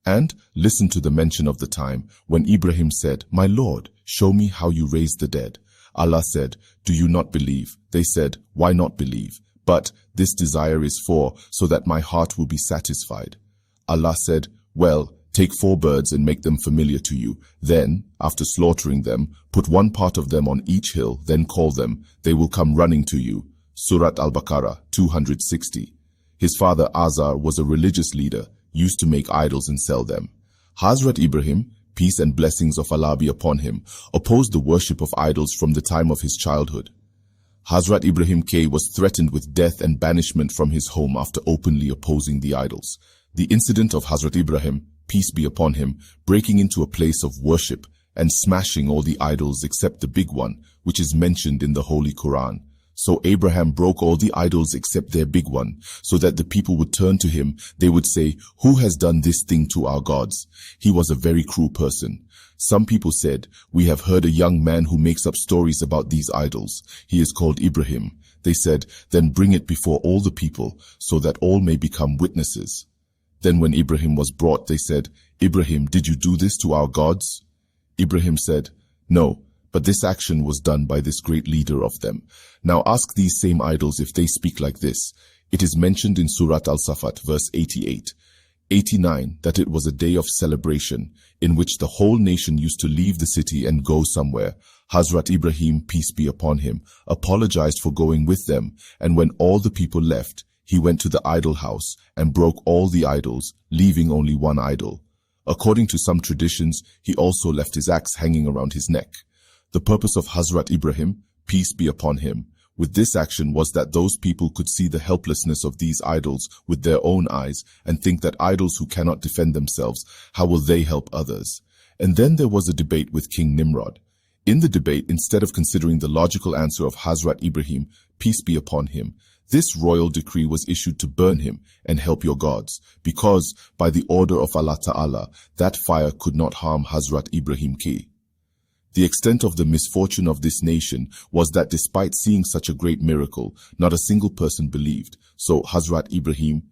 And listen to the mention of the time when Ibrahim said, "My Lord, show me how you raised the dead." Allah said, "Do you not believe?" They said, "Why not believe? But this desire is so that my heart will be satisfied." Allah said, "Well, take 4 birds and make them familiar to you. Then, after slaughtering them, put one part of them on each hill, then call them. They will come running to you." Surat Al-Baqarah 260. His father Azar was a religious leader, used to make idols and sell them. Hazrat Ibrahim, peace and blessings of Allah be upon him, opposed the worship of idols from the time of his childhood. Hazrat Ibrahim K was threatened with death and banishment from his home after openly opposing the idols. The incident of Hazrat Ibrahim, peace be upon him, breaking into a place of worship and smashing all the idols except the big one, which is mentioned in the Holy Quran. So Abraham broke all the idols except their big one, so that the people would turn to him. They would say, "Who has done this thing to our gods?" He was a very cruel person. Some people said, "We have heard a young man who makes up stories about these idols. He is called Ibrahim." They said, "Then bring it before all the people, so that all may become witnesses." Then when Ibrahim was brought, they said, "Ibrahim, did you do this to our gods?" Ibrahim said, "No, but this action was done by this great leader of them. Now ask these same idols if they speak like this." It is mentioned in Surat Al-Safat, verse 88. 89, that it was a day of celebration, in which the whole nation used to leave the city and go somewhere. Hazrat Ibrahim, peace be upon him, apologized for going with them, and when all the people left, he went to the idol house and broke all the idols, leaving only one idol. According to some traditions, he also left his axe hanging around his neck. The purpose of Hazrat Ibrahim, peace be upon him, with this action was that those people could see the helplessness of these idols with their own eyes and think that idols who cannot defend themselves, how will they help others? And then there was a debate with King Nimrod. In the debate, instead of considering the logical answer of Hazrat Ibrahim, peace be upon him, this royal decree was issued to burn him and help your gods, because by the order of Allah Ta'ala, that fire could not harm Hazrat Ibrahim K. The extent of the misfortune of this nation was that despite seeing such a great miracle, not a single person believed. So Hazrat Ibrahim,